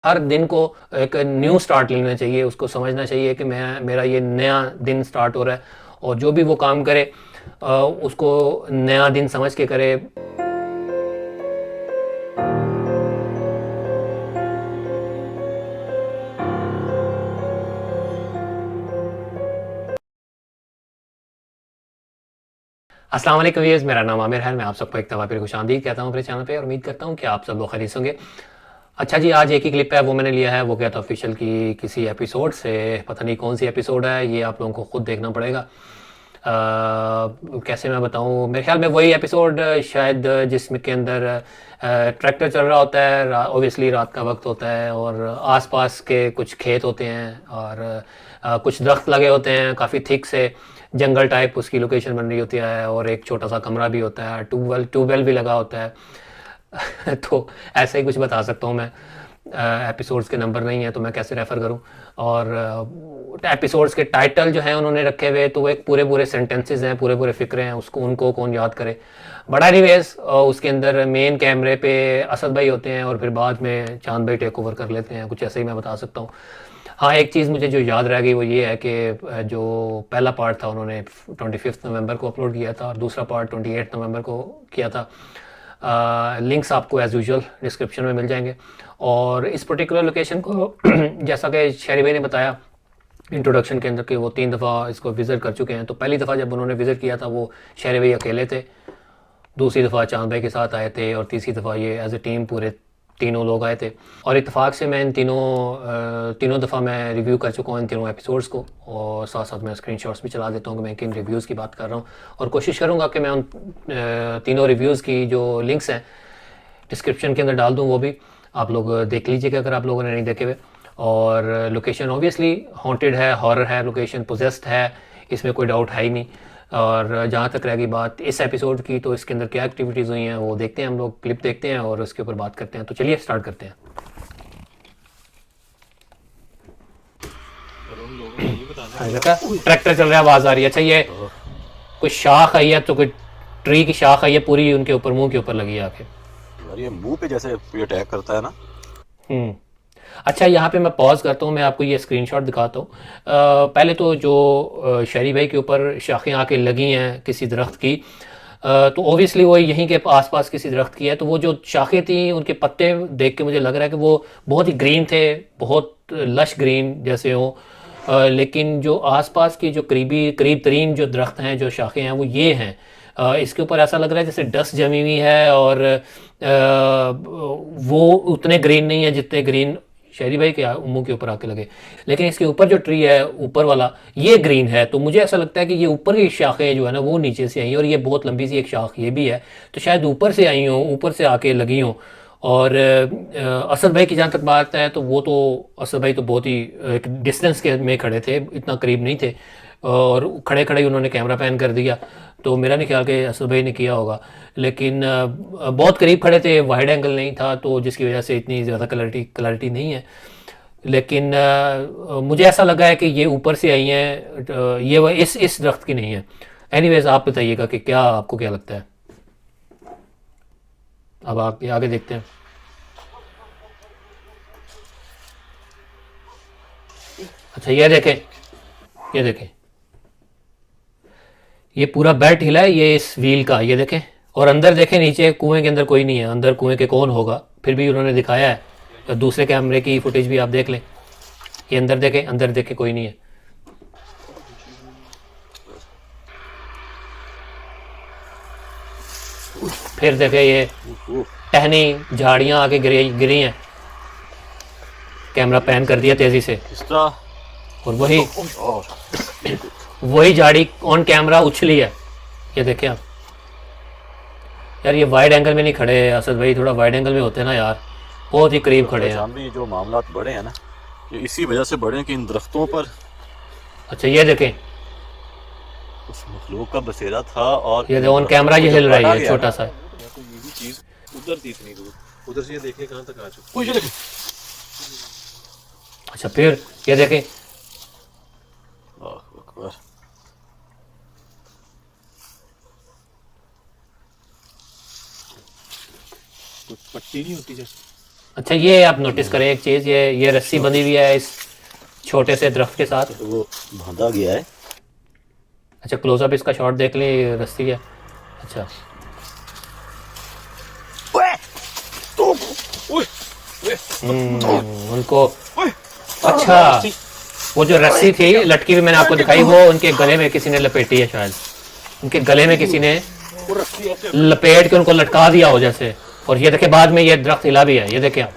हर दिन को एक न्यू स्टार्ट लेना चाहिए, उसको समझना चाहिए कि मैं मेरा ये नया दिन स्टार्ट हो रहा है, और जो भी वो काम करे उसको नया दिन समझ के करे। अस्सलाम वालेकुम व्यूअर्स, मेरा नाम आमिर है। मैं आप सबको एक दफ़ा फिर खुशामदीद कहता हूँ अपने चैनल पे, और उम्मीद करता हूँ कि आप सब लोग खैरियत होंगे। अच्छा जी, आज एक ही क्लिप है वो मैंने लिया है, वो क्या था ऑफिशियल की किसी एपिसोड से। पता नहीं कौन सी एपिसोड है, ये आप लोगों को खुद देखना पड़ेगा। कैसे मैं बताऊँ, मेरे ख्याल में वही एपिसोड शायद जिसमें के अंदर ट्रैक्टर चल रहा होता है, ओबियसली रात का वक्त होता है, और आसपास के कुछ खेत होते हैं, और कुछ दरख्त लगे होते हैं काफ़ी थिक से, जंगल टाइप उसकी लोकेशन बन रही होती है, और एक छोटा सा कमरा भी होता है, ट्यूबवेल भी लगा होता है। तो ऐसे ही कुछ बता सकता हूँ मैं। एपिसोड्स के नंबर नहीं है तो मैं कैसे रेफ़र करूँ। और एपिसोड्स के टाइटल जो हैं उन्होंने रखे हुए, तो वो एक पूरे पूरे सेंटेंसेस हैं, पूरे पूरे फ़िक्रे हैं, उसको उनको कौन याद करे। बट एनीवेज उसके अंदर मेन कैमरे पे असद भाई होते हैं, और फिर बाद में चांद भाई टेक ओवर कर लेते हैं, कुछ ऐसे ही मैं बता सकता हूँ। हाँ, एक चीज़ मुझे जो याद रह गई वो ये है कि जो पहला पार्ट था उन्होंने 25 नवंबर को अपलोड किया था, और दूसरा पार्ट 28 नवंबर को किया था। लिंक्स आपको एज़ यूजुअल डिस्क्रिप्शन में मिल जाएंगे। और इस पर्टिकुलर लोकेशन को जैसा कि शहरी भाई ने बताया इंट्रोडक्शन के अंदर कि वो 3 दफ़ा इसको विज़िट कर चुके हैं। तो पहली दफ़ा जब उन्होंने विज़िट किया था वो शहरी भाई अकेले थे, दूसरी दफ़ा चांद भाई के साथ आए थे, और तीसरी दफ़ा ये एज ए टीम पूरे तीनों लोग आए थे। और इत्तेफाक से मैं इन तीनों दफ़ा मैं रिव्यू कर चुका हूँ इन तीनों एपिसोड्स को, और साथ साथ मैं स्क्रीनशॉट्स भी चला देता हूँ कि मैं किन रिव्यूज़ की बात कर रहा हूँ, और कोशिश करूँगा कि मैं उन तीनों रिव्यूज़ की जो लिंक्स हैं डिस्क्रिप्शन के अंदर डाल दूँ, वो भी आप लोग देख लीजिएगा अगर आप लोगों ने नहीं देखे हुए। और लोकेशन ऑब्वियसली हॉन्टेड है, हॉरर है, लोकेशन पोजेस्ड है, इसमें कोई डाउट है ही नहीं। और जहाँ तक रहेगी बात इस एपिसोड की, तो इसके अंदर क्या एक्टिविटीज़ हुई हैं वो देखते हैं, हम लोग क्लिप देखते हैं और उसके ऊपर बात करते हैं। तो चलिए स्टार्ट करते हैं। ट्रैक्टर चल रहा है, आवाज़ आ रही है। अच्छा, ये कोई शाख आई है, तो कोई ट्री की शाख आई है पूरी उनके ऊपर, मुंह के ऊपर लगी है आके। यार ये मुंह पे जैसे ये अटैक करता है ना। हम्म। अच्छा, यहाँ पे मैं पॉज करता हूँ, मैं आपको ये स्क्रीनशॉट दिखाता हूँ। पहले तो जो शहरी भाई के ऊपर शाखें आके लगी हैं किसी दरख्त की, तो ओबियसली वो यहीं के आसपास किसी दरख्त की है। तो वो जो शाखें थी उनके पत्ते देख के मुझे लग रहा है कि वो बहुत ही ग्रीन थे, बहुत लश ग्रीन जैसे हो। लेकिन जो आसपास की जो करीब तरीन जो दरख्त हैं, जो शाखें हैं, वो ये हैं। इसके ऊपर ऐसा लग रहा है जैसे डस्ट जमी हुई है, और वो उतने ग्रीन नहीं है जितने ग्रीन शहरी भाई के मुंह के ऊपर आके लगे। लेकिन इसके ऊपर जो ट्री है ऊपर वाला, ये ग्रीन है। तो मुझे ऐसा लगता है कि ये ऊपर की शाखें जो है ना वो नीचे से आई, और ये बहुत लंबी सी एक शाख ये भी है, तो शायद ऊपर से आई हों, ऊपर से आके लगी हों। और असद भाई की जहाँ तक बात है, तो वो तो असद भाई तो बहुत ही एक डिस्टेंस के में खड़े थे, इतना करीब नहीं थे, और खड़े खड़े ही उन्होंने कैमरा पैन कर दिया। तो मेरा नहीं ख्याल कि असद भाई ने किया होगा, लेकिन बहुत करीब खड़े थे, वाइड एंगल नहीं था, तो जिसकी वजह से इतनी ज़्यादा क्लैरिटी नहीं है। लेकिन मुझे ऐसा लगा है कि ये ऊपर से आई हैं, ये इस दरख्त की नहीं है। एनीवेज आप बताइएगा कि क्या आपको क्या लगता है। अब आप आगे देखते हैं। अच्छा, ये देखें, ये देखें, ये पूरा बेल्ट हिला है ये इस व्हील का, ये देखें। और अंदर देखें, नीचे कुएं के अंदर कोई नहीं है, अंदर कुएं के कौन होगा, फिर भी उन्होंने दिखाया है। और दूसरे कैमरे की फुटेज भी आप देख लें, ये अंदर देखें, अंदर देखें, कोई नहीं है। फिर देखें, ये टहनी झाड़ियाँ आके गिरी गिरी हैं, कैमरा पैन कर दिया तेज़ी से, इस तरह। और वही और वही झाड़ी ऑन कैमरा उछली है, ये देखें आप। यार ये वाइड एंगल में नहीं खड़े असद भाई, थोड़ा वाइड एंगल में होते ना यार, बहुत ही करीब खड़े हैं। जान भी जो मामला बढ़े हैं ना, ये इसी वजह से बढ़े हैं कि इन दरख्तों पर अच्छा, ये देखें, उस मखलूक का बसेरा था, और ये इन ऑन कैमरा दरख्तों को ये जब हिल रहा है, काटा ये गया छोटा ना। सा है। तो ये भी चीज उधर थी इतनी दूर, उधर से ये देखें कहाँ तक आ चुकी वो है। ये देखें। अच्छा, फिर ये देखें, अल्लाहु अकबर। कुछ पट्टी नहीं होती जैसे। अच्छा ये आप नोटिस करें एक चीज़, ये रस्सी बंधी हुई है इस छोटे से दरख्त के साथ। वो बांधा गया है। अच्छा क्लोजअप इसका शॉट देख लें, ये रस्सी है। अच्छा उनको, अच्छा वो जो रस्सी थी लटकी हुई मैंने आपको दिखाई, वो उनके गले में किसी ने लपेटी है शायद, उनके गले में किसी ने लपेट के उनको लटका दिया हो जैसे। और ये देखे बाद में ये दरख्त हिला भी है, ये देखे आप।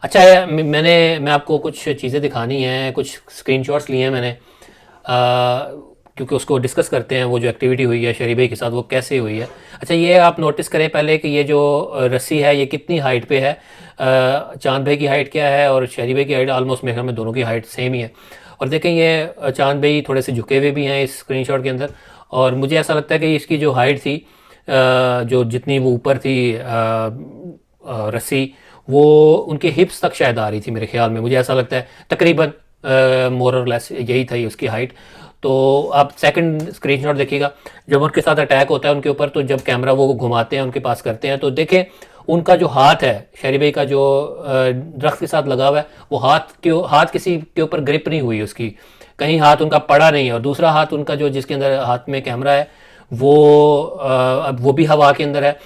अच्छा है, मैं आपको कुछ चीज़ें दिखानी हैं, कुछ स्क्रीनशॉट्स लिए हैं मैंने, क्योंकि उसको डिस्कस करते हैं वो जो एक्टिविटी हुई है शरीफ भाई के साथ वो कैसे हुई है। अच्छा ये आप नोटिस करें पहले कि ये जो रस्सी है ये कितनी हाइट पे है। चांद भाई की हाइट क्या है और शरीफ भाई की हाइट ऑलमोस्ट मेरे ख्याल में दोनों की हाइट सेम ही है। और देखें ये चांद भाई थोड़े से झुके हुए भी हैं इस स्क्रीनशॉट के अंदर, और मुझे ऐसा लगता है कि इसकी जो हाइट थी, जो जितनी वो ऊपर थी रस्सी, वो उनके हिप्स तक शायद आ रही थी मेरे ख्याल में, मुझे ऐसा लगता है तकरीबन मोर और लेस यही था उसकी हाइट। तो आप सेकंड स्क्रीनशॉट देखिएगा, जब उनके साथ अटैक होता है उनके ऊपर, तो जब कैमरा वो घुमाते हैं उनके पास करते हैं, तो देखें उनका जो हाथ है शरीफ भाई का जो दरख्त के साथ लगा हुआ है, वो हाथ किसी के ऊपर ग्रिप नहीं हुई उसकी, कहीं हाथ उनका पड़ा नहीं है। और दूसरा हाथ उनका जो जिसके अंदर हाथ में कैमरा है वो भी हवा के अंदर है।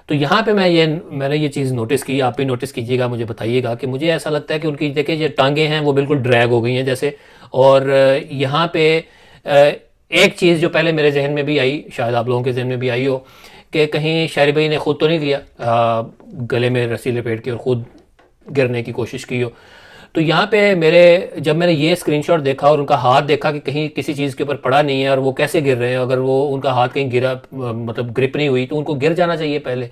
तो यहाँ पे मैंने ये चीज़ नोटिस की, आप भी नोटिस कीजिएगा, मुझे बताइएगा कि मुझे ऐसा लगता है कि उनकी देखिए जो टांगें हैं वो बिल्कुल ड्रैग हो गई हैं जैसे। और यहाँ पे एक चीज़ जो पहले मेरे जहन में भी आई, शायद आप लोगों के जहन में भी आई हो, कि कहीं शारिब भाई ने खुद तो नहीं लिया गले में रस्सी लपेट के और ख़ुद गिरने की कोशिश की हो। तो यहाँ पे जब मैंने ये स्क्रीनशॉट देखा और उनका हाथ देखा कि कहीं किसी चीज़ के ऊपर पड़ा नहीं है और वो कैसे गिर रहे हैं, अगर वो उनका हाथ कहीं गिरा मतलब ग्रिप नहीं हुई तो उनको गिर जाना चाहिए पहले।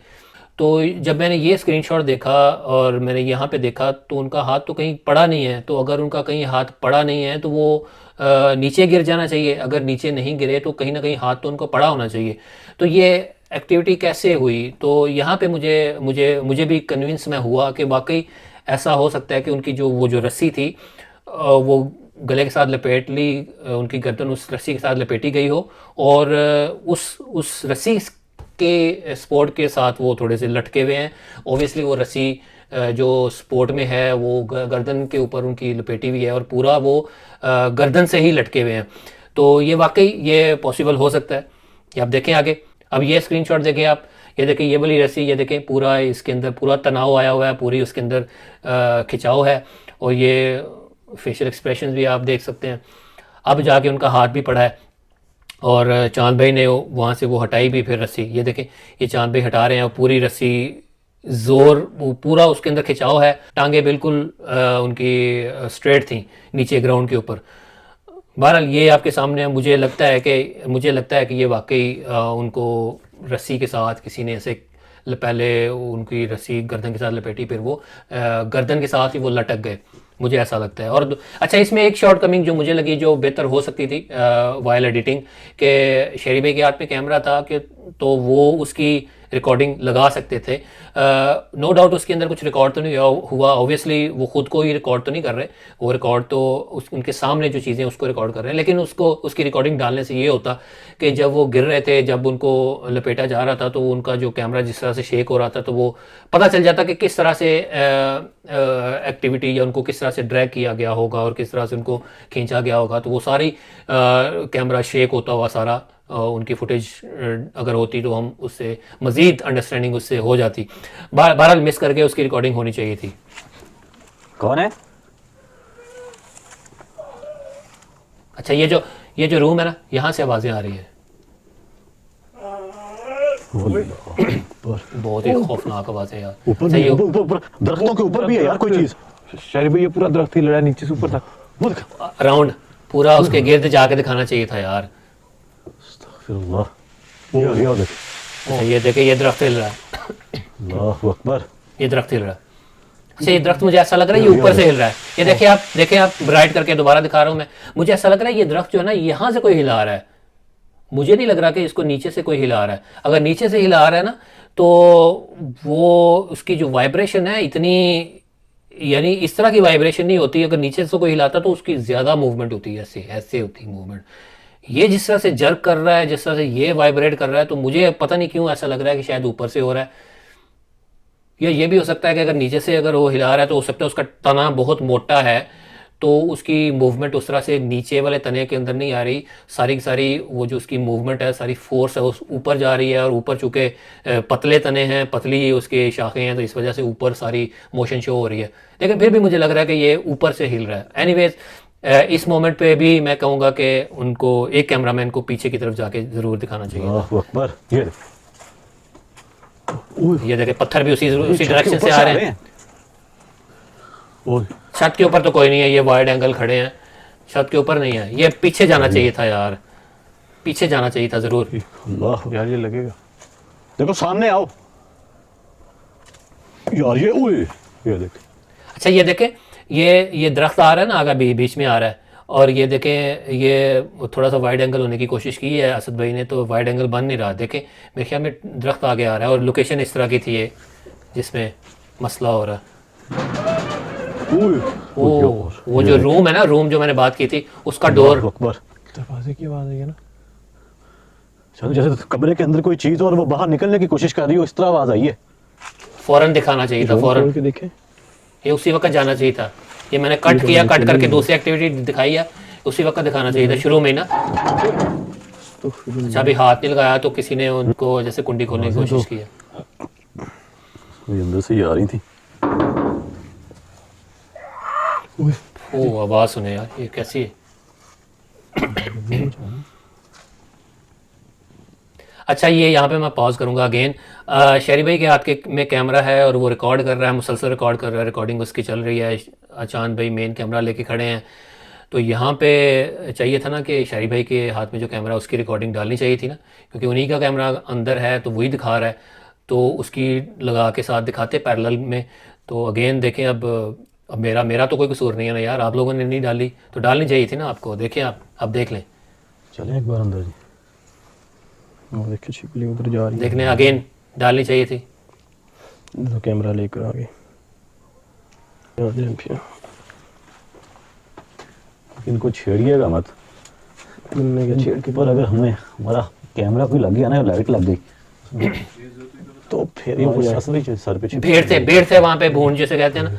तो जब मैंने ये स्क्रीनशॉट देखा और मैंने यहाँ पे देखा तो उनका हाथ तो कहीं पड़ा नहीं है, तो अगर उनका कहीं हाथ पड़ा नहीं है तो वो नीचे गिर जाना चाहिए, अगर नीचे नहीं गिरे तो कहीं ना कहीं हाथ तो उनको पड़ा होना चाहिए। तो ये एक्टिविटी कैसे हुई, तो यहाँ पे मुझे भी कन्विंस मैं हुआ कि वाकई ऐसा हो सकता है कि उनकी वो जो रस्सी थी वो गले के साथ लपेट ली, उनकी गर्दन उस रस्सी के साथ लपेटी गई हो, और उस रस्सी के स्पोर्ट के साथ वो थोड़े से लटके हुए हैं। ओबियसली वो रस्सी जो स्पोर्ट में है वो गर्दन के ऊपर उनकी लपेटी हुई है और पूरा वो गर्दन से ही लटके हुए हैं। तो ये वाकई ये पॉसिबल हो सकता है। ये आप देखें आगे, अब ये स्क्रीनशॉट देखें आप, ये देखें ये वाली रस्सी, ये देखें पूरा इसके अंदर पूरा तनाव आया हुआ है, पूरी उसके अंदर खिंचाव है, और ये फेशियल एक्सप्रेशन भी आप देख सकते हैं। अब जाके उनका हाथ भी पड़ा है और चांद भाई ने वहाँ से वो हटाई भी फिर रस्सी, ये देखें ये चांद भाई हटा रहे हैं और पूरी रस्सी जोर पूरा उसके अंदर खिंचाव है, टांगे बिल्कुल उनकी स्ट्रेट थी नीचे ग्राउंड के ऊपर। बहरहाल ये आपके सामने है। मुझे लगता है कि ये वाकई उनको रस्सी के साथ किसी ने ऐसे पहले उनकी रस्सी गर्दन के साथ लपेटी, फिर वो गर्दन के साथ ही वो लटक गए, मुझे ऐसा लगता है। और अच्छा इसमें एक शॉर्ट कमिंग जो मुझे लगी जो बेहतर हो सकती थी वाइल एडिटिंग, के शरीफ भाई के हाथ में कैमरा था कि तो वो उसकी रिकॉर्डिंग लगा सकते थे। नो डाउट उसके अंदर कुछ रिकॉर्ड तो नहीं हुआ, ऑब्वियसली वो खुद को ही रिकॉर्ड तो नहीं कर रहे, वो रिकॉर्ड तो उनके सामने जो चीज़ें उसको रिकॉर्ड कर रहे हैं, लेकिन उसकी रिकॉर्डिंग डालने से ये होता कि जब वो गिर रहे थे, जब उनको लपेटा जा रहा था, तो उनका जो कैमरा जिस तरह से शेक हो रहा था, तो वो पता चल जाता कि किस तरह से एक्टिविटी या उनको किस तरह से ड्रैग किया गया होगा और किस तरह से उनको खींचा गया होगा। तो वो सारी कैमरा शेक होता हुआ सारा उनकी फुटेज अगर होती तो हम उससे मज़ीद अंडरस्टैंडिंग उससे हो जाती। बहरहाल मिस करके उसकी रिकॉर्डिंग होनी चाहिए थी। कौन है? अच्छा ये जो रूम है ना, यहाँ से आवाज़ें आ रही है, बहुत ही खौफनाक आवाज़ें यार। ऊपर दरख्तों के ऊपर भी है यार कोई चीज। शरीफ भाई ये पूरा दरख्त ही लड़ा नीचे से ऊपर तक, राउंड पूरा उसके गिर्द जाके दिखाना चाहिए था यार। अच्छा ये देखे ये दरख्त हिल रहा है, अल्लाहु अकबर, ये दरख्त हिल रहा है। अच्छा ये दरख्त मुझे ऐसा लग रहा है ये ऊपर से हिल रहा है, ये देखिए आप ब्राइट करके दोबारा दिखा रहा हूँ मैं, मुझे ऐसा लग रहा है ये दरख्त जो है ना यहाँ से कोई हिला रहा है, मुझे नहीं लग रहा कि इसको नीचे से कोई हिला रहा है। अगर नीचे से हिला रहा है ना तो वो उसकी जो वाइब्रेशन है इतनी, यानी इस तरह की वाइब्रेशन नहीं होती, अगर नीचे से कोई हिलाता तो उसकी ज़्यादा मूवमेंट होती है, ऐसे होती मूवमेंट। ये जिस तरह से जर्क कर रहा है, जिस तरह से ये वाइब्रेट कर रहा है, तो मुझे पता नहीं क्यों ऐसा लग रहा है कि शायद ऊपर से हो रहा है, या ये भी हो सकता है कि अगर नीचे से अगर वो हिला रहा है तो हो सकता है उसका तना बहुत मोटा है, तो उसकी मूवमेंट उस तरह से नीचे वाले तने के अंदर नहीं आ रही, सारी की सारी वो जो उसकी मूवमेंट है, सारी फोर्स है उस ऊपर जा रही है, और ऊपर चूँकि पतले तने हैं, पतली उसकी शाखें हैं, तो इस वजह से ऊपर सारी मोशन शो हो रही है। लेकिन फिर भी मुझे लग रहा है कि ये ऊपर से हिल रहा है। एनीवेज इस मोमेंट पे भी मैं कहूँगा कि उनको, एक कैमरामैन को पीछे की तरफ जाके ज़रूर दिखाना चाहिए। अल्लाह अकबर, ये देख। ये देखे पत्थर भी उसी छत के डायरेक्शन ऊपर से आ रहे हैं। ओए, छत के ऊपर तो कोई नहीं है, ये वाइड एंगल खड़े हैं, छत के ऊपर नहीं है। ये पीछे जाना चाहिए था यार, पीछे जाना चाहिए था ज़रूर। अल्लाह यार ये लगेगा। देखो सामने आओ यार, ये ओए, ये देख। अच्छा ये देखें, ये दरख्त आ रहा है ना, आगे बीच में आ रहा है, और ये देखें, ये थोड़ा सा वाइड एंगल होने की कोशिश की है असद भाई ने, तो वाइड एंगल बन नहीं रहा। देखें मेरे ख्याल में दरख्त आगे आ रहा है, और लोकेशन इस तरह की थी ये जिसमें मसला हो रहा है। वो जो रूम है ना, रूम जो मैंने बात की थी, उसका डोर। अकबर, दरवाजे की आवाज आई है ना। चलो जैसे कमरे के अंदर कोई चीज और वो बाहर निकलने की कोशिश कर रही हो, इस तरह आवाज आई है। फौरन दिखाना चाहिए था, खोल फौरन, के देखें। ये उसी वक्त जाना चाहिए था। ये मैंने कट किया, कट करके दूसरी एक्टिविटी दिखाई है, उसी वक्त दिखाना चाहिए था, शुरू में ही ना। तो फिर अच्छा अभी हाथ नहीं लगाया तो किसी ने उनको जैसे कुंडी खोलने की कोशिश की है। ये अंदर से ही आ रही थी। ओ आवाज़ सुने यार, ये कैसी है। अच्छा ये यहाँ पे मैं पॉज करूँगा अगेन। शहरी भाई के हाथ के में कैमरा है और वो रिकॉर्ड कर रहा है, मुसलसल रिकॉर्ड कर रहा है, रिकॉर्डिंग उसकी चल रही है। चांद भाई मेन कैमरा लेके खड़े हैं, तो यहाँ पे चाहिए था ना कि शहरी भाई के हाथ में जो कैमरा है उसकी रिकॉर्डिंग डालनी चाहिए थी ना, क्योंकि उन्हीं का कैमरा अंदर है तो वही दिखा रहा है, तो उसकी लगा के साथ दिखाते पैरेलल में। तो अगेन देखें, अब मेरा तो कोई कसूर नहीं है ना यार, आप लोगों ने नहीं डाली तो डालनी चाहिए थी ना आपको। देखें आप देख लें, चले एक बार अंदर जी। वो देखिए छिपली उधर जा रही है। देखने अगेन डालनी चाहिए थी। तो कैमरा लेकर आ गए। इनको छेड़िएगा मत, छेड़ के पर अगर हमें हमारा कैमरा कोई लग गया ना, लाइट लग गई तो फिर ये हो कुछ जाए। असली चीज सर पे भेड़ थे वहाँ पे, भून जिसे कहते हैं ना,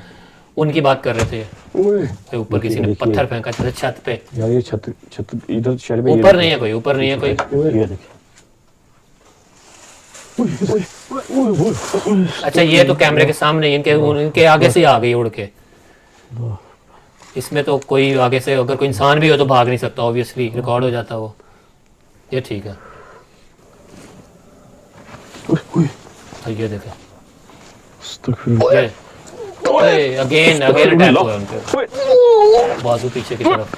उनकी बात कर रहे थे। ओए तो ऊपर किसी ने देखिए। पत्थर फेंका था छत पे। यार ये छत छत इधर शहर में ऊपर नहीं है कोई, ऊपर नहीं है कोई। ये देखिए। अच्छा ये तो कैमरे के सामने, इनके आगे से ही आ गई उड़ के। इसमें तो कोई आगे से अगर कोई इंसान भी हो तो भाग नहीं सकता, ऑब्वियसली रिकॉर्ड हो जाता वो। ये ठीक है। तो ये देखें, ये अगेन अटैक हुआ उन पे, बाजू पीछे की तरफ।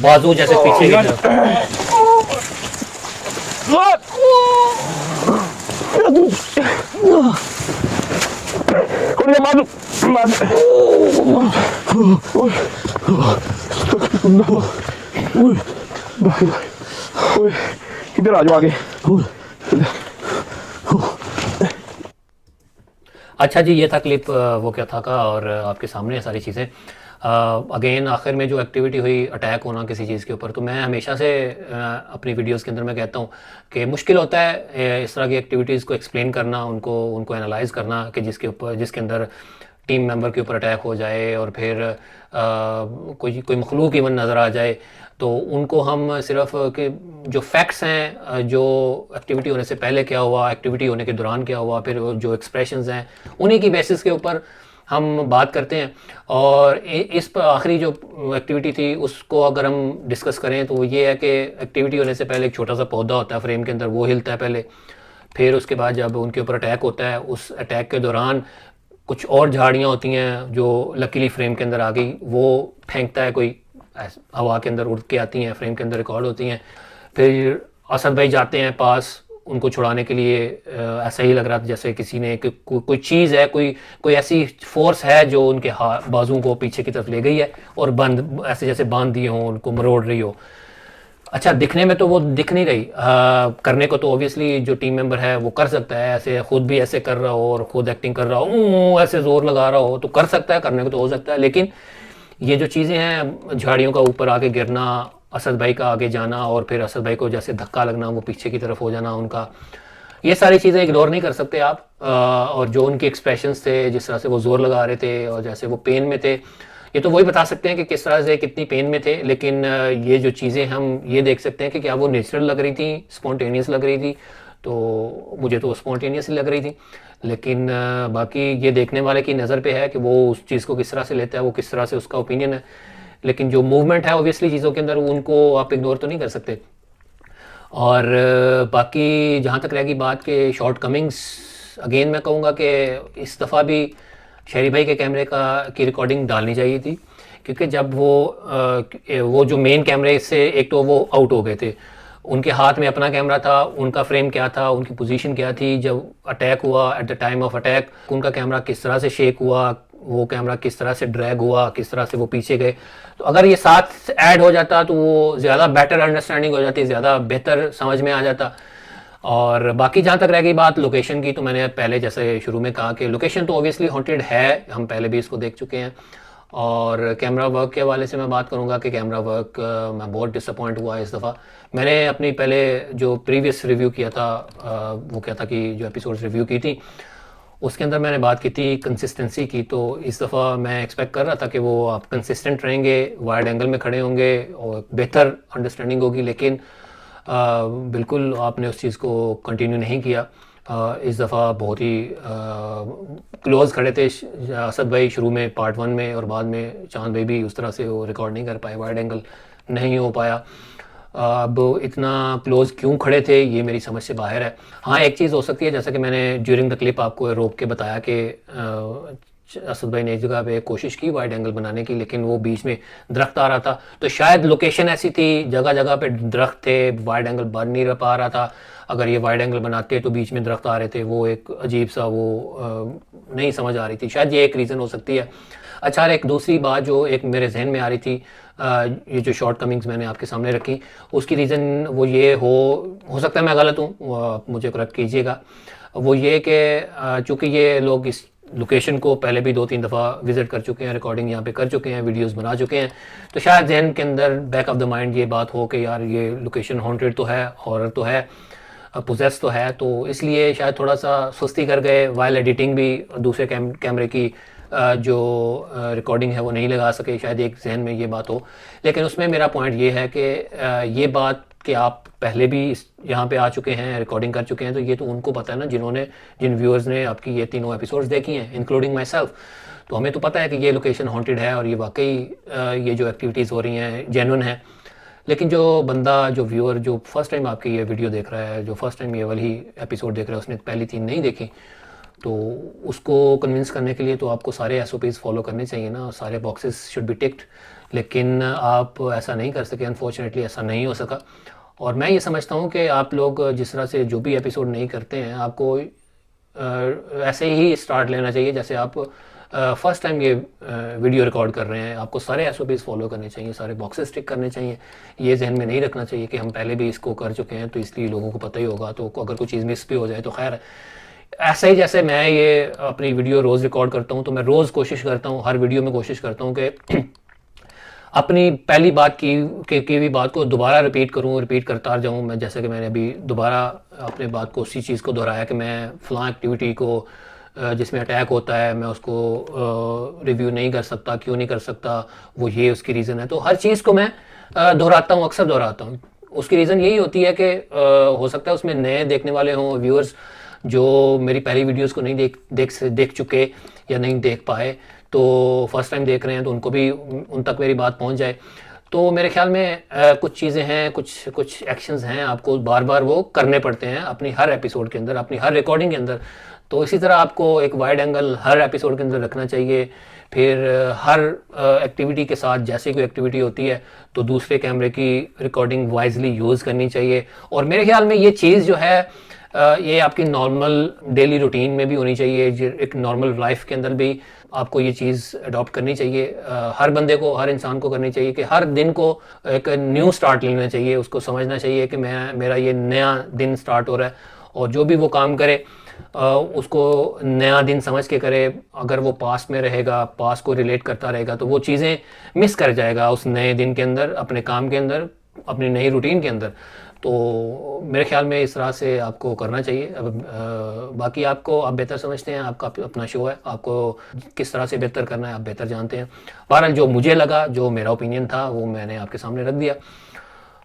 बाजू जैसे पीछे की तरफ। इधर आ जाओ आगे। अच्छा जी ये था क्लिप, वो क्या था का, और आपके सामने है सारी चीज़ें। अगेन आखिर में जो एक्टिविटी हुई, अटैक होना किसी चीज़ के ऊपर, तो मैं हमेशा से अपनी वीडियोस के अंदर मैं कहता हूँ कि मुश्किल होता है इस तरह की एक्टिविटीज़ को एक्सप्लेन करना, उनको एनालाइज करना, कि जिसके अंदर टीम मेंबर के ऊपर अटैक हो जाए और फिर कोई मखलूक इवन नज़र आ जाए, तो उनको हम सिर्फ कि जो फैक्ट्स हैं, जो एक्टिविटी होने से पहले क्या हुआ, एक्टिविटी होने के दौरान क्या हुआ, फिर जो एक्सप्रेशंस हैं, उन्हीं की बेसिस के ऊपर हम बात करते हैं। और इस पर आखिरी जो एक्टिविटी थी उसको अगर हम डिस्कस करें तो वो ये है कि एक्टिविटी होने से पहले एक छोटा सा पौधा होता है फ्रेम के अंदर, वो हिलता है पहले, फिर उसके बाद जब उनके ऊपर अटैक होता है, उस अटैक के दौरान कुछ और झाड़ियाँ होती हैं जो लकीली फ्रेम के अंदर आ गई, वो फेंकता है कोई, हवा के अंदर उड़ के आती हैं, फ्रेम के अंदर रिकॉर्ड होती हैं। फिर असद भाई जाते हैं पास उनको छुड़ाने के लिए। ऐसा ही लग रहा था जैसे किसी ने कोई चीज़ है, कोई ऐसी फोर्स है जो उनके बाजुओं को पीछे की तरफ ले गई है और ऐसे जैसे बांध दिए हों, उनको मरोड़ रही हो। अच्छा, दिखने में तो वो दिख नहीं रही, करने को तो ऑब्वियसली जो टीम मेंबर है वो कर सकता है, ऐसे खुद भी ऐसे कर रहा हो और खुद एक्टिंग कर रहा हो, ऐसे जोर लगा रहा हो तो कर सकता है, करने को तो हो सकता है। लेकिन ये जो चीज़ें हैं, झाड़ियों का ऊपर आके गिरना, असद भाई का आगे जाना और फिर असद भाई को जैसे धक्का लगना, वो पीछे की तरफ हो जाना उनका, ये सारी चीज़ें इग्नोर नहीं कर सकते आप। और जो उनके एक्सप्रेशंस थे, जिस तरह से वो जोर लगा रहे थे और जैसे वो पेन में थे, ये तो वही बता सकते हैं कि किस तरह से कितनी पेन में थे। लेकिन ये जो चीज़ें हम ये देख सकते हैं कि क्या वो नेचुरल लग रही थी, स्पॉन्टेनियस लग रही थी, तो मुझे तो स्पॉन्टेनियस ही लग रही थी। लेकिन बाकी ये देखने वाले की नज़र पे है कि वो उस चीज़ को किस तरह से लेता है, वो किस तरह से उसका ओपिनियन है। लेकिन जो मूवमेंट है ऑब्वियसली चीज़ों के अंदर, उनको आप इग्नोर तो नहीं कर सकते। और बाकी जहाँ तक रहेगी बात के शॉर्ट कमिंग्स, अगेन मैं कहूँगा कि इस दफ़ा भी शहरी भाई के कैमरे की रिकॉर्डिंग डालनी चाहिए थी, क्योंकि जब वो जो मेन कैमरे से एक तो वो आउट हो गए थे, उनके हाथ में अपना कैमरा था, उनका फ्रेम क्या था, उनकी पोजीशन क्या थी, जब अटैक हुआ at the time of attack उनका कैमरा किस तरह से शेक हुआ, वो कैमरा किस तरह से ड्रैग हुआ, किस तरह से वो पीछे गए, तो अगर ये साथ ऐड हो जाता तो वो ज़्यादा बेटर अंडरस्टैंडिंग हो जाती, ज़्यादा बेहतर समझ में आ जाता। और बाकी जहाँ तक रह गई बात लोकेशन की, तो मैंने पहले जैसे शुरू में कहा कि लोकेशन तो ऑब्वियसली हॉन्टेड है, हम पहले भी इसको देख चुके हैं। और कैमरा वर्क के हवाले से मैं बात करूँगा कि कैमरा वर्क मैं बहुत डिसअपॉइंट हुआ इस दफ़ा। मैंने अपनी पहले जो प्रीवियस रिव्यू किया था, वो क्या था कि जो एपिसोड्स रिव्यू की थी उसके अंदर मैंने बात की थी कंसिस्टेंसी की, तो इस दफ़ा मैं एक्सपेक्ट कर रहा था कि वो आप कंसिस्टेंट रहेंगे, वाइड एंगल में खड़े होंगे और बेहतर अंडरस्टैंडिंग होगी। लेकिन बिल्कुल आपने उस चीज़ को कंटिन्यू नहीं किया। इस दफ़ा बहुत ही क्लोज़ खड़े थे असद भाई शुरू में पार्ट 1 में, और बाद में चांद भाई भी उस तरह से वो रिकॉर्ड नहीं कर पाए, वाइड एंगल नहीं हो पाया। अब इतना क्लोज़ क्यों खड़े थे ये मेरी समझ से बाहर है। हाँ, एक चीज़ हो सकती है, जैसा कि मैंने ड्यूरिंग द क्लिप आपको रोक के बताया कि असद भाई ने एक जगह पे कोशिश की वाइड एंगल बनाने की, लेकिन वो बीच में दरख्त आ रहा था, तो शायद लोकेशन ऐसी थी, जगह जगह पे दरख्त थे, वाइड एंगल बन नहीं पा रहा था। अगर ये वाइड एंगल बनाते तो बीच में दरख्त आ रहे थे, वो एक अजीब सा वो नहीं समझ आ रही थी, शायद ये एक रीज़न हो सकती है। अच्छा, एक दूसरी बात जो एक मेरे जहन में आ रही थी, ये जो शॉर्ट कमिंग्स मैंने आपके सामने रखी, उसकी रीज़न वो ये हो सकता है मैं गलत हूँ, आप मुझे करेक्ट कीजिएगा। वो ये कि चूँकि ये लोग इस लोकेशन को पहले भी 2-3 दफ़ा विज़िट कर चुके हैं, रिकॉर्डिंग यहाँ पे कर चुके हैं, वीडियोस बना चुके हैं, तो शायद जहन के अंदर बैक ऑफ द माइंड ये बात हो कि यार ये लोकेशन हॉन्टेड तो है, हॉरर तो है, पोजेस तो है, तो इसलिए शायद थोड़ा सा सुस्ती कर गए, वाइल एडिटिंग भी दूसरे कैमरे की जो रिकॉर्डिंग है वो नहीं लगा सके, शायद एक जहन में ये बात हो। लेकिन उसमें मेरा पॉइंट ये है कि ये बात कि आप पहले भी यहाँ पे आ चुके हैं, रिकॉर्डिंग कर चुके हैं, तो ये तो उनको पता है ना, जिन व्यूअर्स ने आपकी ये तीनों एपिसोड्स देखी हैं, इंक्लूडिंग माई सेल्फ, तो हमें तो पता है कि ये लोकेशन हॉन्टेड है और ये वाकई ये जो एक्टिविटीज़ हो रही हैं जेन्युइन है। लेकिन जो बंदा, जो व्यूअर जो फर्स्ट टाइम आपकी ये वीडियो देख रहा है, जो फर्स्ट टाइम ये वाली एपिसोड देख रहा है, उसने पहली 3 नहीं देखी, तो उसको कन्विंस करने के लिए तो आपको सारे SOPs फॉलो करने चाहिए ना, सारे बॉक्सेस शुड बी टिक्ड। लेकिन आप ऐसा नहीं कर सके, अनफॉर्चुनेटली ऐसा नहीं हो सका। और मैं ये समझता हूँ कि आप लोग जिस तरह से जो भी एपिसोड नहीं करते हैं, आपको ऐसे ही स्टार्ट लेना चाहिए जैसे आप फर्स्ट टाइम ये वीडियो रिकॉर्ड कर रहे हैं। आपको सारे SOPs फॉलो करने चाहिए, सारे बॉक्सेस टिक करने चाहिए। ये जहन में नहीं रखना चाहिए कि हम पहले भी इसको कर चुके हैं तो इसलिए लोगों को पता ही होगा, तो अगर कोई चीज़ मिस भी हो जाए तो खैर है। ऐसे ही जैसे मैं ये अपनी वीडियो रोज़ रिकॉर्ड करता हूँ, तो मैं रोज़ कोशिश करता हूँ, हर वीडियो में कोशिश करता हूँ कि अपनी पहली बात की भी बात को दोबारा रिपीट करता जाऊँ मैं। जैसे कि मैंने अभी दोबारा अपने बात को, उसी चीज़ को दोहराया कि मैं फ़लाँ एक्टिविटी को जिसमें अटैक होता है, मैं उसको रिव्यू नहीं कर सकता, क्यों नहीं कर सकता, वो ये उसकी रीज़न है। तो हर चीज़ को मैं दोहराता हूँ, अक्सर दोहराता हूँ। उसकी रीज़न यही होती है कि हो सकता है उसमें नए देखने वाले हों व्यूअर्स जो मेरी पहली वीडियोस को नहीं देख चुके या नहीं देख पाए, तो फर्स्ट टाइम देख रहे हैं, तो उनको भी उन तक मेरी बात पहुंच जाए। तो मेरे ख्याल में कुछ चीज़ें हैं, कुछ एक्शंस हैं, आपको बार बार वो करने पड़ते हैं अपनी हर एपिसोड के अंदर, अपनी हर रिकॉर्डिंग के अंदर। तो इसी तरह आपको एक वाइड एंगल हर एपिसोड के अंदर रखना चाहिए। फिर हर एक्टिविटी के साथ, जैसे कोई एक्टिविटी होती है तो दूसरे कैमरे की रिकॉर्डिंग वाइजली यूज़ करनी चाहिए। और मेरे ख्याल में ये चीज़ जो है ये आपकी नॉर्मल डेली रूटीन में भी होनी चाहिए, एक नॉर्मल लाइफ के अंदर भी आपको ये चीज़ अडॉप्ट करनी चाहिए। हर बंदे को, हर इंसान को करनी चाहिए कि हर दिन को एक न्यू स्टार्ट लेना चाहिए। उसको समझना चाहिए कि मेरा ये नया दिन स्टार्ट हो रहा है, और जो भी वो काम करे उसको नया दिन समझ के करे। अगर वो पास्ट में रहेगा, पास्ट को रिलेट करता रहेगा, तो वो चीज़ें मिस कर जाएगा उस नए दिन के अंदर, अपने काम के अंदर, अपनी नई रूटीन के अंदर। तो मेरे ख्याल में इस तरह से आपको करना चाहिए। अब बाकी आप बेहतर समझते हैं, आपका अपना शो है, आपको किस तरह से बेहतर करना है आप बेहतर जानते हैं। बहरहाल जो मुझे लगा, जो मेरा ओपिनियन था, वो मैंने आपके सामने रख दिया।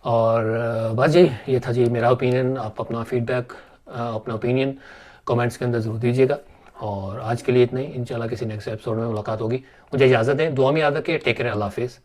और बस जी, ये था जी मेरा ओपिनियन। आप अपना फीडबैक, अपना ओपिनियन कमेंट्स के अंदर ज़रूर दीजिएगा। और आज के लिए इतना ही। इंशाल्लाह किसी नेक्स्ट एपिसोड में मुलाकात होगी। मुझे इजाज़त है, दुआ में याद रखिए। टेक केयर, अल्लाह हाफिज़।